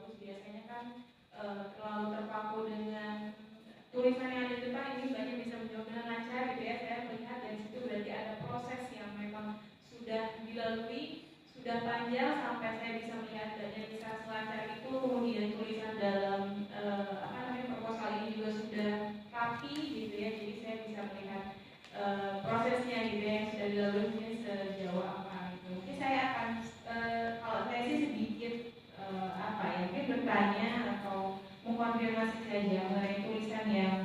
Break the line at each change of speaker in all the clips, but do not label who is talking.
bagus. Biasanya kan terlalu terpaku dengan tulisan yang ada di depan, ini banyak bisa menjawab dengan lancar gitu ya. Saya melihat dari situ berarti ada proses yang memang sudah dilalui, sudah panjang sampai saya bisa melihat dan bisa selancar itu. Kemudian tulisan dalam proposal ini juga sudah rapi gitu ya. Jadi saya bisa melihat prosesnya gitu ya, yang sudah dilalui sejauh apa gitu. Mungkin saya akan kalau saya sih sedikit mungkin bertanya atau mengkonfirmasi saja mengenai tulisan yang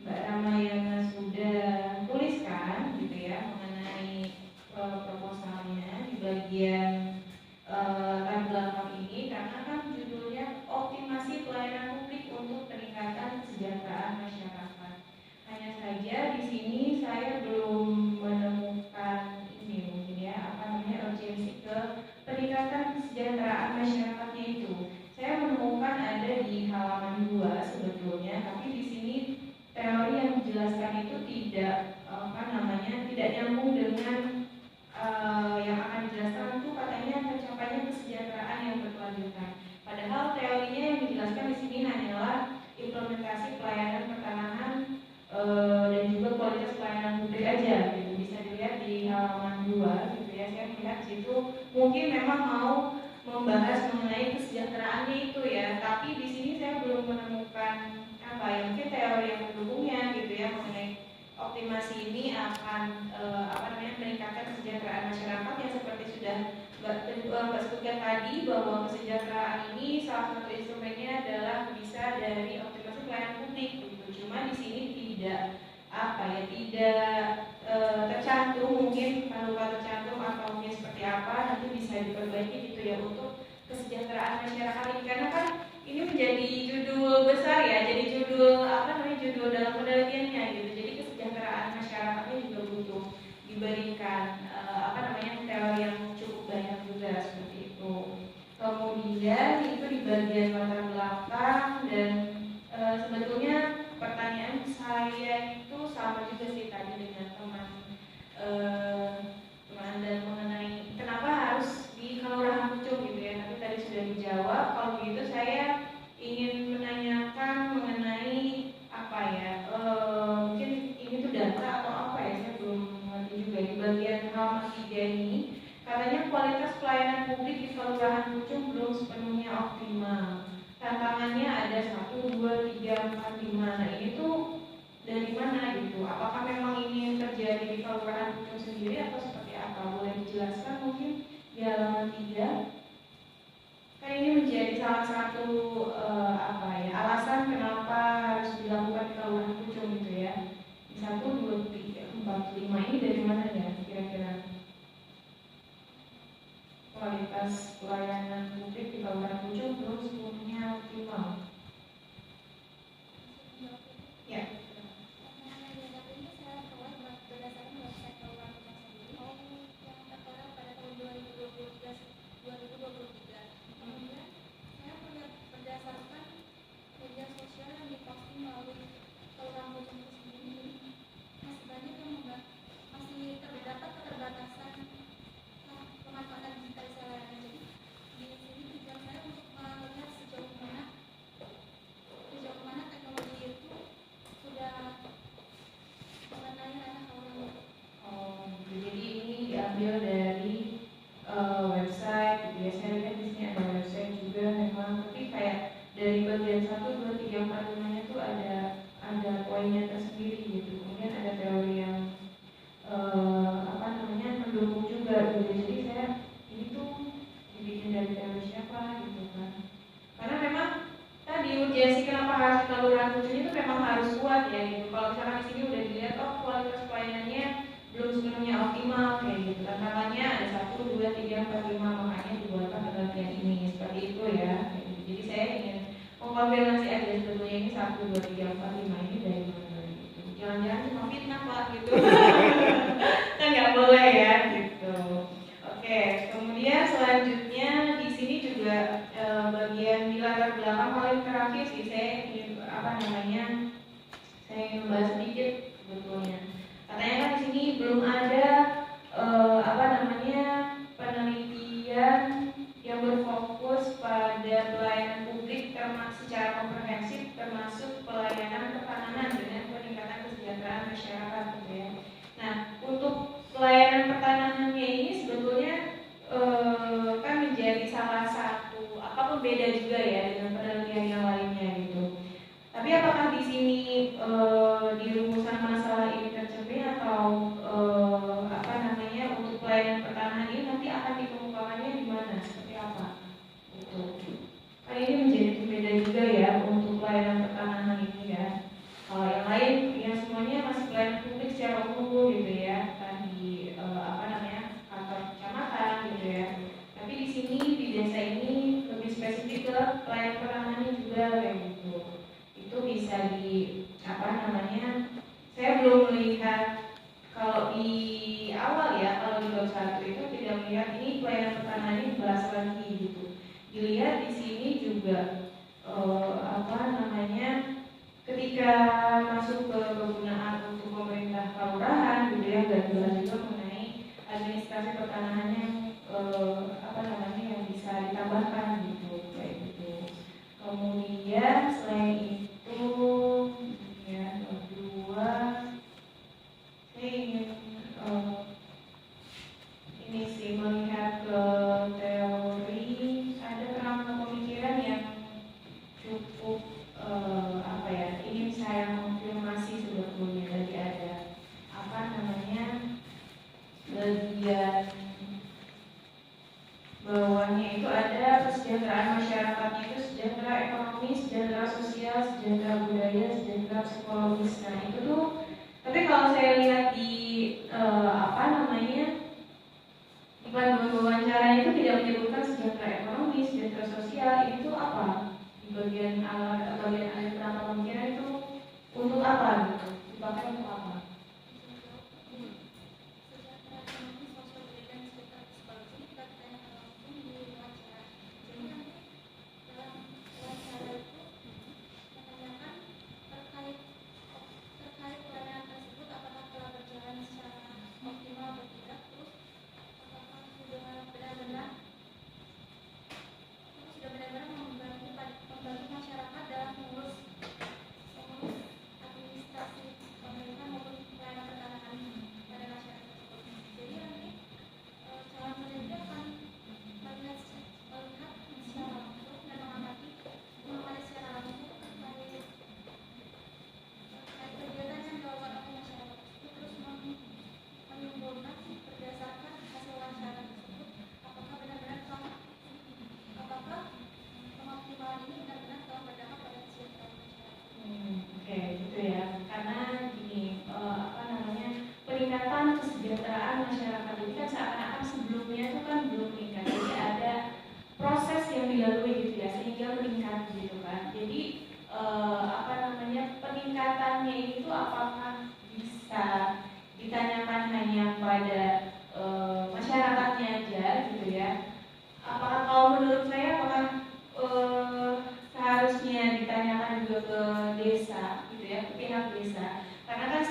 Mbak Ramayana sudah tuliskan gitu ya, mengenai proposalnya di bagian tab belakang ini, karena kan judulnya optimasi pelayanan publik untuk peningkatan kesejahteraan masyarakat. Hanya saja di sini saya belum menemukan ini mungkin ya urgensi ke peningkatan kesejahteraan masyarakatnya itu. Saya menemukan ada di halaman 2 sebetulnya, tapi di sini teori yang dijelaskan itu tidak tidak nyambung dengan yang akan dijelaskan itu katanya tercapainya kesejahteraan yang berkelanjutan. Padahal teorinya yang dijelaskan di sini hanyalah implementasi pelayanan pertanahan dan juga kualitas pelayanan publik aja gitu. Bisa dilihat di halaman 2 gitu ya. Saya melihat di situ mungkin memang mau membahas mengenai kesejahteraannya itu ya, tapi di sini saya belum menemukan mungkin teori yang mendukungnya gitu ya, mengenai optimasi ini akan meningkatkan kesejahteraan masyarakat yang seperti sudah Mbak sebutkan tadi, bahwa kesejahteraan ini salah satu instrumennya adalah bisa dari optimasi pelayanan publik gitu. Cuma di sini tidak tercantum, mungkin lupa tercantum atau mungkin seperti apa, nanti bisa diperbaiki gitu ya untuk kesejahteraan masyarakat ini, karena kan ini menjadi judul besar ya, jadi judul judul dalam penelitiannya gitu. Jadi kesejahteraan masyarakatnya juga butuh diberikan teori yang cukup banyak juga seperti itu. Kemudian itu di bagian latar belakang, dan sebetulnya pertanyaan saya itu sama juga sih tadi dengan teman dan mengenai kenapa harus di Kelurahan Pucung gitu ya, tapi tadi sudah dijawab. Kalau begitu saya ingin menanyakan mengenai mungkin ini tuh data atau apa ya, saya belum mengerti juga. Di bagian halaman 3 ini katanya kualitas pelayanan publik di Kelurahan Pucung belum sepenuhnya optimal. Tantangannya ada 1, 2, 3, 4, 5. Nah ini tuh dari mana gitu? Apakah memang ini terjadi di Kelurahan Pucung sendiri atau seperti apa? Boleh dijelaskan mungkin di halaman 3? Kan ini menjadi salah satu alasan kenapa harus dilakukan di Kelurahan Pucung gitu ya. 1, 2, 3, 4, 5 ini dari mana ya kira-kira? Kualitas pelayanan publik di Kelurahan Pucung belum sepenuhnya optimal. Ya. Dari website, biasanya lihat di sini ada website juga memang, tapi kayak dari bagian 1, 2, 3, 4, 5 nya tuh ada poinnya tersendiri gitu. Kemudian ada teori yang mendukung juga gitu. Jadi saya ini tuh dibikin dari teori siapa gitu kan? Karena memang tadi urgensi kenapa harus Kelurahan Pucung itu memang harus kuat ya gitu. Kalau misalkan di sini udah dilihat kualitas pelayanannya belum sepenuhnya optimal kayak gitu. Tantangannya ada 1, 2, 3, 4, 5, makanya dibuatkan penelitian ini seperti itu ya. Gitu. Jadi saya ingin mengkonfirmasi aja sebetulnya ini 1, 2, 3, 4, 5 ini dari mana gitu. Jangan-jangan cuma fitnah Pak gitu. Kan nggak boleh ya gitu. Oke, kemudian selanjutnya di sini juga bagian di latar belakang paling terakhir sih saya ingin saya ingin membahas sedikit sebetulnya. Katanya kan di sini belum ada penelitian yang berfokus pada pelayanan publik secara komprehensif termasuk pelayanan pertanahan dengan peningkatan kesejahteraan masyarakat gitu ya. Nah, untuk pelayanan pertanahannya ini sebetulnya kan menjadi salah satu pembeda juga ya dengan penelitian yang lainnya gitu. Tapi apakah di sini di rumusan masalah ini tercermin atau untuk pelayanan pertanahan ini nanti akan dikemukakannya di mana seperti apa? Gitu. Kan ini menjadi pembeda juga ya untuk pelayanan pertanahan ini ya. Kalau yang lain ya semuanya masih pelayanan publik secara umum gitu ya, kan di kantor kecamatan gitu ya. Tapi di sini di desa ini lebih spesifik ke pelayanan pertanahannya juga kayak gitu. Itu bisa saya belum melihat kalau di awal ya, kalau di bab 1 itu tidak melihat ini pelayanan pertanahan ini dibahas lagi gitu. Dilihat di sini juga ketika masuk ke kegunaan untuk pemerintah kelurahan gitu ya, dan dibahas juga mengenai administrasi pertanahan yang yang bisa ditambahkan gitu kayak gitu. Kemudian selain itu ya kedua saya ingin ini sih melihat ke teori, ada kerangka pemikiran yang cukup ini saya konfirmasi sebetulnya tadi ada bagian bawahnya itu ada kesejahteraan masyarakatnya itu sejahtera ekonomi, sejahtera sosial, sejahtera budaya, sejahtera psikologis. Nah itu tuh, tapi kalau saya lihat di di panduan wawancaranya itu tidak menyebutkan sejahtera ekonomi, sejahtera sosial. Itu apa? Di bagian alat kerangka pemikiran itu untuk apa gitu? Dipakai untuk apa? Peningkatan kesejahteraan masyarakat ini kan seakan-akan sebelumnya itu kan belum meningkat, jadi ada proses yang dilalui gitu ya sehingga meningkat gitu kan. Jadi peningkatannya itu apakah bisa ditanyakan hanya pada masyarakatnya aja gitu ya? Apakah kalau menurut saya apakah seharusnya ditanyakan juga ke desa gitu ya, ke pihak desa? Karena kan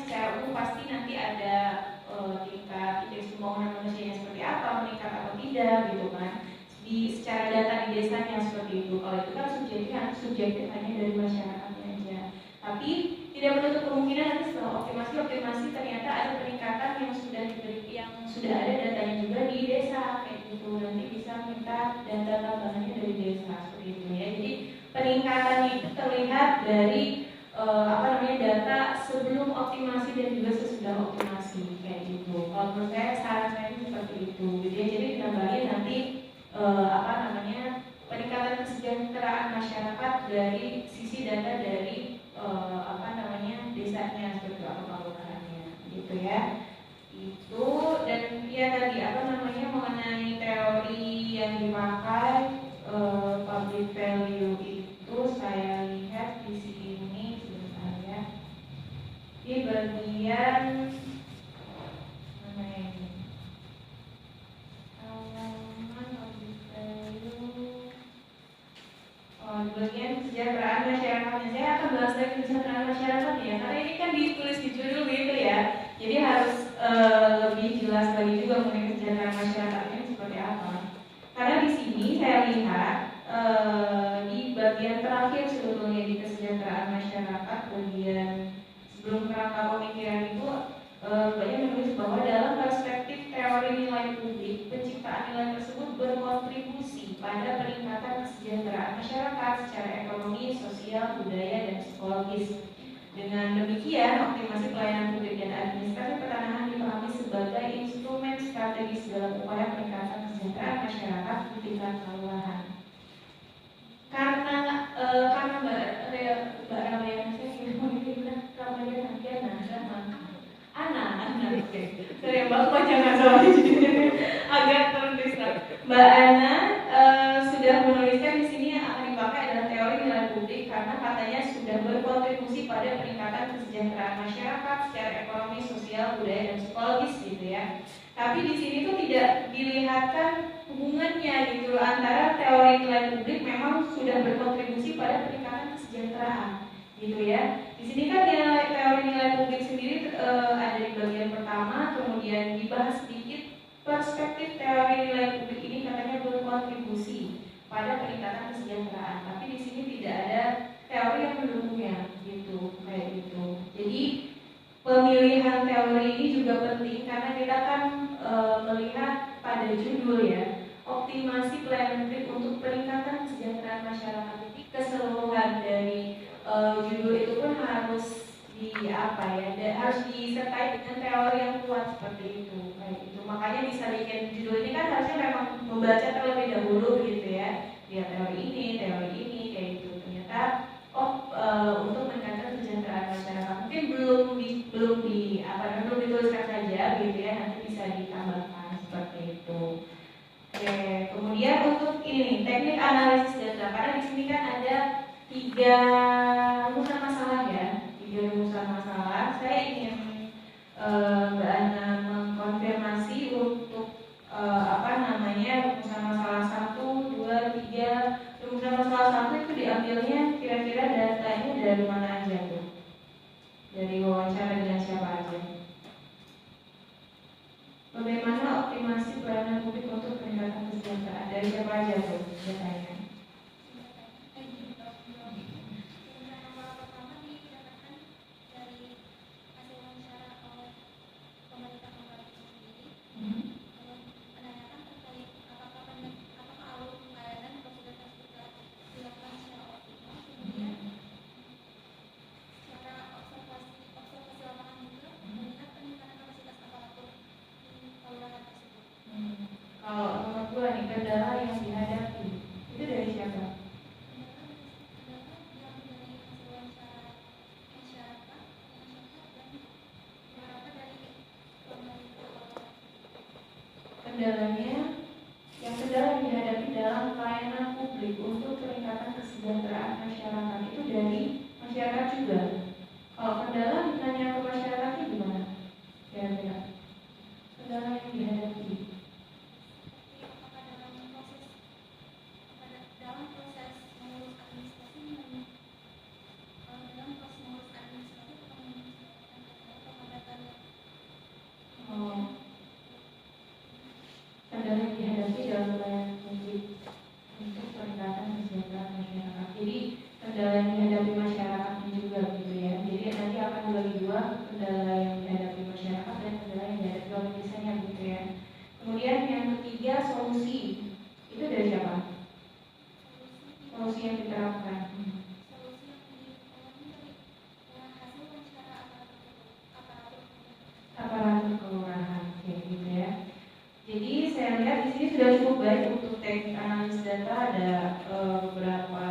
secara umum pasti nanti ada tingkat indeks pembangunan manusianya seperti apa, meningkat atau tidak gitu kan. Secara data di desanya seperti itu. Kalau itu kan subjektif hanya dari masyarakatnya aja. Tapi tidak menutup kemungkinan nanti setelah optimasi ternyata ada peningkatan yang sudah ada datanya juga di desa kayak gitu. Nanti bisa minta data tambahannya dari desa seperti itu ya. Jadi peningkatan itu terlihat dari data sebelum optimasi dan juga sesudah optimasi kayak gitu. Kalau menurut saya saran saya seperti itu. Jadi ditambahin nanti peningkatan kesejahteraan masyarakat dari sisi data dari desanya seperti apa kelurahannya gitu ya. Itu dan ya tadi mengenai teori yang dipakai public value itu saya lihat di sini sebentar ya. Di bagian mana ini? Di bagian kesejahteraan masyarakatnya, saya akan bahas lagi kesejahteraan masyarakat ya, karena ini kan ditulis di judul gitu ya, jadi harus lebih jelas lagi juga mengenai kesejahteraan masyarakat ini seperti apa. Karena di sini saya lihat kesejahteraan masyarakat secara ekonomi, sosial, budaya, dan psikologis. Dengan demikian, optimasi pelayanan publik dan administrasi pertanahan dipahami sebagai instrumen strategis dalam upaya peningkatan kesejahteraan masyarakat di tingkat kelurahan. Karena Mbak Ramayana saya bilang Ramayana Ana, oke. Sorry Mbak, kok jangan salah agak terdistract. Mbak Ana sudah menuliskan di sini yang akan dipakai adalah teori nilai publik karena katanya sudah berkontribusi pada peningkatan kesejahteraan masyarakat secara ekonomi, sosial, budaya, dan psikologis gitu ya. Tapi di sini tuh tidak dilihatkan hubungannya gitu antara teori nilai publik memang sudah berkontribusi pada peningkatan kesejahteraan gitu ya. Di sini kan teori nilai publik sendiri ada di bagian pertama, kemudian dibahas sedikit perspektif teori nilai publik ini katanya berkontribusi pada peningkatan kesejahteraan. Tapi di sini tidak ada teori yang mendukungnya gitu, kayak gitu. Jadi pemilihan teori ini juga penting karena kita kan melihat pada judul ya, optimasi pelayanan publik untuk peningkatan kesejahteraan masyarakat. Jadi keseluruhan dari judul itu pun harus harus disertai dengan teori yang kuat seperti itu, kayak itu. Makanya bisa bikin judul ini kan harusnya memang membaca terlebih dahulu gitu ya, lihat teori ini kayak gitu. Ternyata untuk meningkatkan kesejahteraan masyarakat mungkin belum dituliskan saja gitu ya, nanti bisa ditambahkan seperti itu. Oke, kemudian untuk ini teknik analisis data, karena di sini kan ada 3 rumusan masalah ya, 3 rumusan masalah. Saya ingin Mbak Ana mengkonfirmasi untuk rumusan masalah 1, 2, 3. Rumusan masalah 1 itu diambilnya kira-kira datanya dari mana aja tuh? Dari wawancara dengan siapa aja? Bagaimana optimasi pelayanan publik untuk peningkatan kesejahteraan? Dari siapa aja tuh datanya? Kalau nomor 2 nih, kendala yang dihadapi itu dari siapa? Kendalanya kendala yang dihadapi dalam pelayanan publik untuk peningkatan kesejahteraan masyarakat itu dari masyarakat juga. Kalau kendala ditanya ke masyarakatnya gimana? Kira-kira kendala yang dihadapi. Kendala yang dihadapi dalam pelayanan publik untuk peningkatan kesejahteraan masyarakat. Jadi kendala yang dihadapi masyarakatnya juga gitu ya. Jadi nanti akan dibagi 2, kendala yang dihadapi masyarakat dan kendala yang dihadapi oleh desanya gitu ya. Kemudian yang ketiga, solusi. Itu dari siapa? Solusi yang diterapkan. Aparatur kelurahan, kayak gitu ya. Jadi saya lihat di sini sudah cukup baik untuk teknik analisis data. Ada beberapa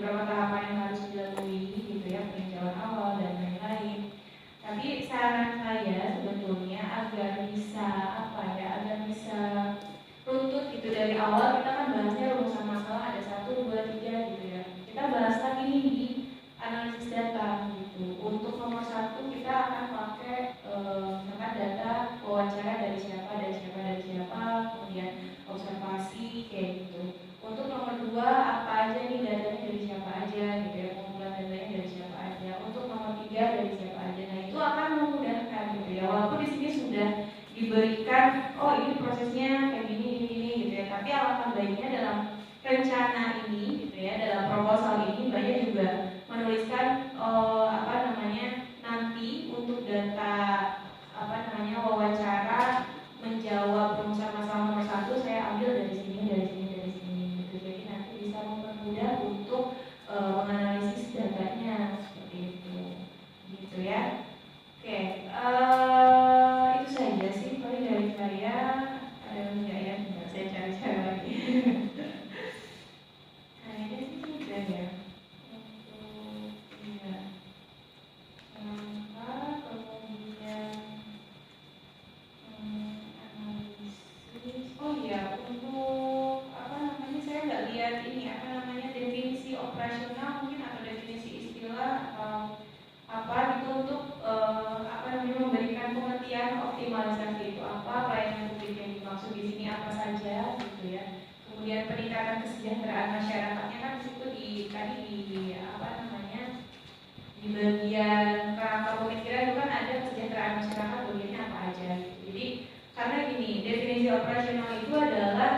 tahapan yang harus dilalui gitu ya, peninjauan awal dan lain-lain. Tapi saran saya sebetulnya agar bisa runtut gitu dari awal, kita kan bahasnya rumusan masalah ada 1, 2, 3 gitu ya. Kita bahas lagi nih di analisis data gitu. Untuk nomor 1 kita akan pakai data wawancara dari siapa, kemudian observasi kayak gitu. Untuk nomor 2 apa aja nih datanya dari siapa aja gitu ya, pengumpulan datanya dari siapa aja. Untuk nomor 3 dari siapa aja. Nah itu akan memudahkan gitu ya. Walaupun di sini sudah diberikan, oh ini prosesnya kayak gini gitu ya. Tapi alangkah baiknya dalam rencana ini gitu ya, dalam proposal ini banyak juga menuliskan nanti untuk data wawancara menjawab rumusan masalah nomor 1 saya ambil dari sini gitu. Jadi kemudian peningkatan kesejahteraan masyarakatnya kan di situ tadi di di bagian kerangka pemikiran itu kan ada kesejahteraan masyarakat bagiannya apa aja gitu. Jadi karena gini, definisi operasional itu adalah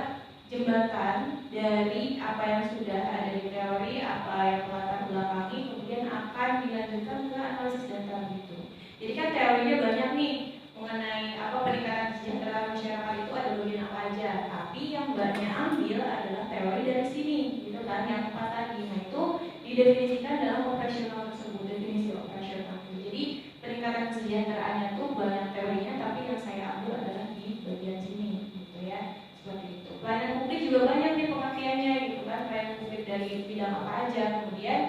jembatan dari apa yang sudah ada di teori, apa yang melatar belakangi, kemudian akan dilanjutkan ke analisis data gitu. Jadi kan teorinya banyak nih mengenai apa peningkatan kesejahteraan masyarakat itu ada bagian apa aja, tapi yang banyak ambil adalah teori dari sini, gitu kan, yang 4 tadi. Nah itu didefinisikan dalam operasional tersebut, definisi operasional. Jadi peningkatan kesejahteraannya itu banyak teorinya, tapi yang saya ambil adalah di bagian sini, gitu ya, seperti itu. Pelayanan publik juga banyak nih pengertiannya, gitu kan, pelayanan publik dari bidang apa aja. Kemudian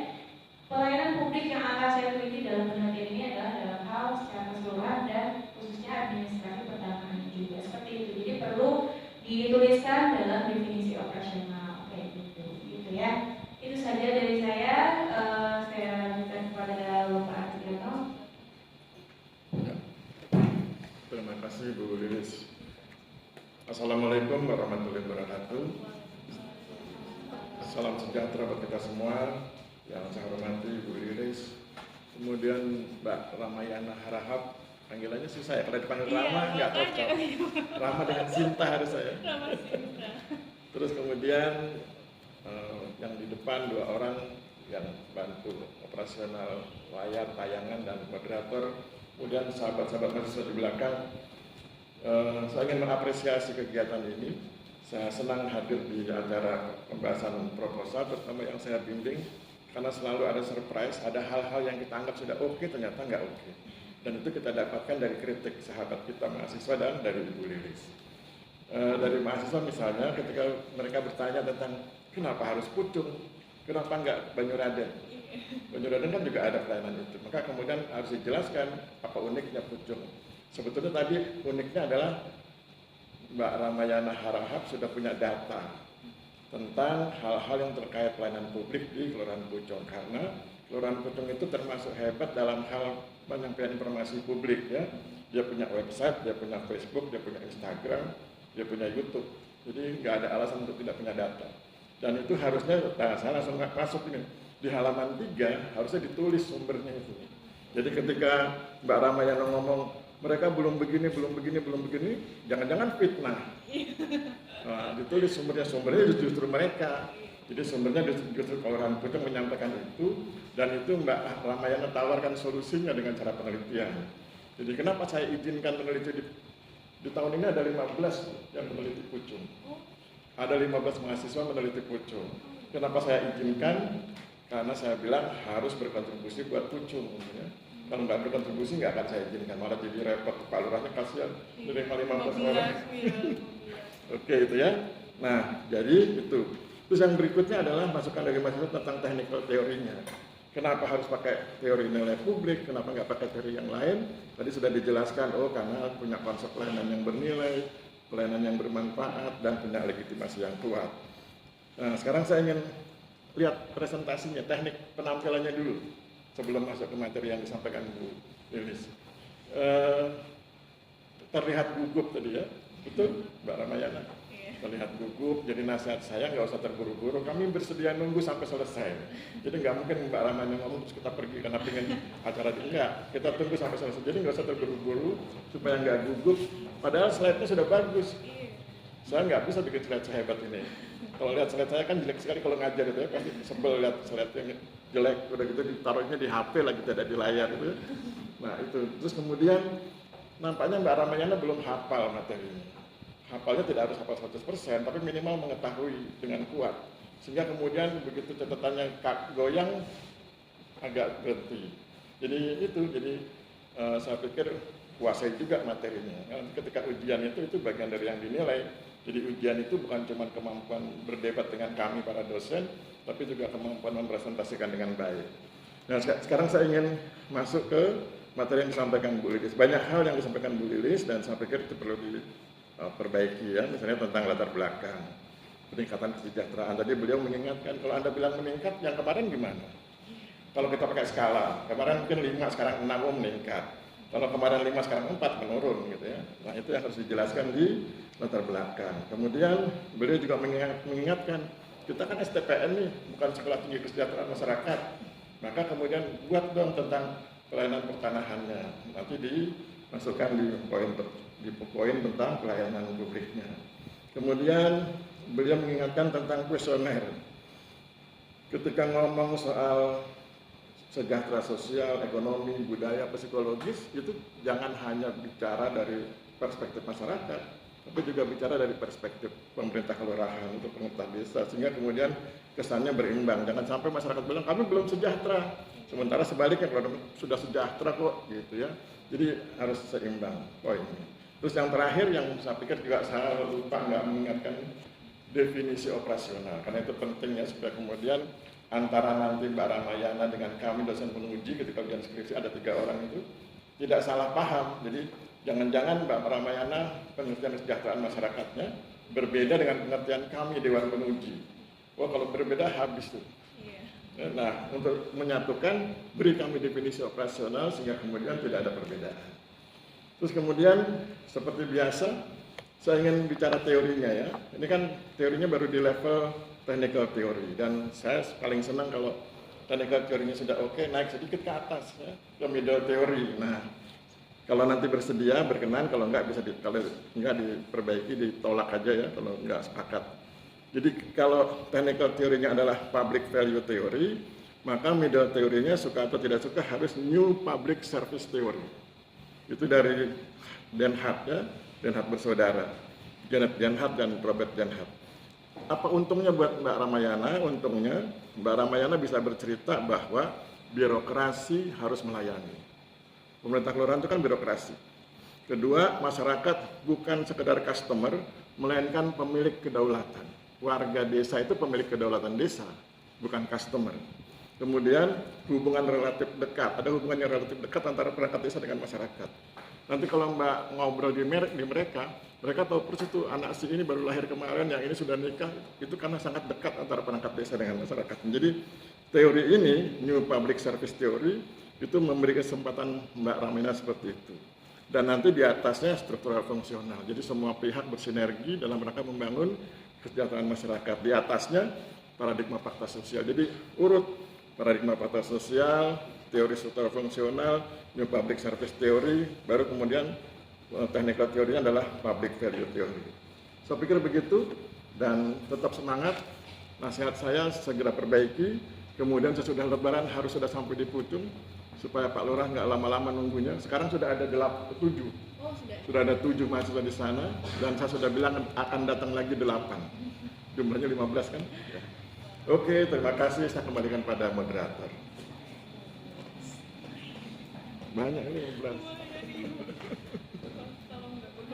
pelayanan publik yang akan saya teliti dalam penelitian ini adalah dalam hal secara keseluruhan dan khususnya administrasi perdagangan juga, seperti itu. Jadi perlu dituliskan dalam definisi operasional kayak gitu ya. Itu saja dari saya. Saya lanjutkan kepada Bapak Artijono.
Ya. Terima kasih Bu Lilis. Assalamualaikum warahmatullahi wabarakatuh. Salam sejahtera buat kita semua. Yang saya hormati Bu Lilis, kemudian Mbak Ramayana Harahap, panggilannya susah ya, kalau dipanggil Rama nggak cocok. Rama dengan Sinta harus saya. Terus kemudian yang di depan 2 orang yang bantu operasional layar, tayangan, dan moderator. Kemudian sahabat-sahabat mahasiswa di belakang. Saya ingin mengapresiasi kegiatan ini. Saya senang hadir di acara pembahasan proposal, terutama yang saya bimbing. Karena selalu ada surprise, ada hal-hal yang kita anggap sudah oke, ternyata nggak oke. Dan itu kita dapatkan dari kritik sahabat kita mahasiswa dan dari Ibu Lilis. Dari mahasiswa misalnya, ketika mereka bertanya tentang kenapa harus Pucung, kenapa nggak Banyuraden? Banyuraden kan juga ada pelayanan itu. Maka kemudian harus dijelaskan apa uniknya Pucung. Sebetulnya tadi uniknya adalah Mbak Ramayana Harahap sudah punya data tentang hal-hal yang terkait pelayanan publik di Kelurahan Pucung, karena Kelurahan Pucung itu termasuk hebat dalam hal penyampaian informasi publik ya. Dia punya website, dia punya Facebook, dia punya Instagram, dia punya YouTube. Jadi nggak ada alasan untuk tidak punya data. Dan itu harusnya, nah saya langsung masuk ini di halaman 3 harusnya ditulis sumbernya itu. Jadi ketika Mbak Ramayana ngomong mereka belum begini, jangan-jangan fitnah. Nah, ditulis sumbernya justru mereka. Jadi sumbernya justru Kelurahan Pucung menyampaikan itu, dan itu Mbak Ramayana tawarkan solusinya dengan cara penelitian. Jadi kenapa saya izinkan meneliti di tahun ini ada 15 yang meneliti Pucung. Ada 15 mahasiswa meneliti Pucung. Kenapa saya izinkan? Karena saya bilang harus berkontribusi buat Pucung. Ya. Kalau nggak berkontribusi nggak akan saya izinkan, malah jadi repot. Pak Lurahnya kasihan, menerima 15 orang. Oke itu ya. Nah jadi itu. Terus yang berikutnya adalah masukan dari mahasiswa tentang technical teorinya. Kenapa harus pakai teori nilai publik, kenapa nggak pakai teori yang lain? Tadi sudah dijelaskan, karena punya konsep pelayanan yang bernilai, pelayanan yang bermanfaat, dan punya legitimasi yang kuat. Nah sekarang saya ingin lihat presentasinya, teknik penampilannya dulu, sebelum masuk ke materi yang disampaikan Bu Lilis. Terlihat gugup tadi ya, betul Mbak Ramayana? Terlihat gugup, jadi nasihat saya nggak usah terburu-buru, kami bersedia nunggu sampai selesai. Jadi nggak mungkin Mbak Ramayana ngomong terus kita pergi karena pengen acara ini, enggak, kita tunggu sampai selesai. Jadi nggak usah terburu-buru supaya nggak gugup, padahal slide-nya sudah bagus. Saya nggak bisa bikin slide sehebat ini. Kalau lihat slide saya kan jelek sekali kalau ngajar itu ya, pasti sebel lihat slide yang jelek, udah gitu ditaruhnya di HP lagi, tidak di layar itu. Nah itu, terus kemudian nampaknya Mbak Ramayana belum hafal materinya. Hafalnya tidak harus hafal 100%, tapi minimal mengetahui dengan kuat. Sehingga kemudian begitu catatannya goyang, agak berhenti. Jadi saya pikir kuasai juga materinya. Ketika ujian itu bagian dari yang dinilai. Jadi ujian itu bukan cuma kemampuan berdebat dengan kami para dosen, tapi juga kemampuan mempresentasikan dengan baik. Nah sekarang saya ingin masuk ke materi yang disampaikan Bu Lilis. Banyak hal yang disampaikan Bu Lilis dan saya pikir itu perlu diperbaiki ya, misalnya tentang latar belakang, peningkatan kesejahteraan. Tadi beliau mengingatkan, kalau Anda bilang meningkat, yang kemarin gimana? Kalau kita pakai skala, kemarin mungkin 5, sekarang 6 meningkat. Kalau kemarin 5 sekarang 4 menurun gitu ya. Nah itu yang harus dijelaskan di latar belakang. Kemudian beliau juga mengingatkan, kita kan STPN nih, bukan Sekolah Tinggi Kesejahteraan Masyarakat. Maka kemudian buat dong tentang pelayanan pertanahannya. Nanti dimasukkan di poin tentang pelayanan publiknya. Kemudian beliau mengingatkan tentang kuesioner. Ketika ngomong soal sejahtera sosial, ekonomi, budaya, psikologis, itu jangan hanya bicara dari perspektif masyarakat, tapi juga bicara dari perspektif pemerintah kelurahan untuk pemerintah desa, sehingga kemudian kesannya berimbang. Jangan sampai masyarakat bilang kami belum sejahtera, sementara sebaliknya kalau sudah sejahtera kok gitu ya. Jadi harus seimbang poinnya. Terus yang terakhir yang saya pikir juga saya lupa nggak mengingatkan definisi operasional, karena itu penting ya supaya kemudian antara nanti Mbak Ramayana dengan kami dosen penguji ketika ujian skripsi ada 3 orang itu tidak salah paham. Jadi jangan-jangan Mbak Ramayana pengertian kesejahteraan masyarakatnya berbeda dengan pengertian kami Dewan Penguji. Wah kalau berbeda habis tuh. Nah untuk menyatukan beri kami definisi operasional sehingga kemudian tidak ada perbedaan. Terus kemudian seperti biasa saya ingin bicara teorinya ya. Ini kan teorinya baru di level technical theory dan saya paling senang kalau technical teorinya sudah oke, naik sedikit ke atas ya, ke middle theory. Nah, kalau nanti bersedia berkenan, kalau enggak bisa kalau enggak diperbaiki ditolak aja ya kalau enggak sepakat. Jadi kalau technical teorinya adalah public value theory, maka middle teorinya suka atau tidak suka harus new public service theory. Itu dari Den Haag ya, Den Haag bersaudara, Janet Den Haag dan Robert Den Haag. Apa untungnya buat Mbak Ramayana? Untungnya Mbak Ramayana bisa bercerita bahwa birokrasi harus melayani. Pemerintah kelurahan itu kan birokrasi. Kedua, masyarakat bukan sekedar customer, melainkan pemilik kedaulatan. Warga desa itu pemilik kedaulatan desa, bukan customer. Kemudian hubungan relatif dekat, ada hubungan yang relatif dekat antara perangkat desa dengan masyarakat. Nanti kalau Mbak ngobrol di mereka tahu persis itu anak si ini baru lahir kemarin, yang ini sudah nikah, itu karena sangat dekat antara perangkat desa dengan masyarakat. Jadi teori ini, New Public Service Theory, itu memberi kesempatan Mbak Ramayana seperti itu. Dan nanti di atasnya struktural fungsional, jadi semua pihak bersinergi dalam rangka membangun kesejahteraan masyarakat. Di atasnya paradigma fakta sosial, jadi urut paradigma fakta sosial, teori struktural fungsional, New Public Service Theory, baru kemudian technical teorinya adalah public value theory. Saya pikir begitu dan tetap semangat. Nasihat saya segera perbaiki. Kemudian sesudah Lebaran harus sudah sampai di Pucung supaya Pak Lurah nggak lama-lama nunggunya. Sekarang sudah ada 7. Oh, sudah ada 7 mahasiswa di sana dan saya sudah bilang akan datang lagi 8. Jumlahnya 15 kan? Ya. Oke, terima kasih. Saya kembalikan pada moderator. Banyak ini 15.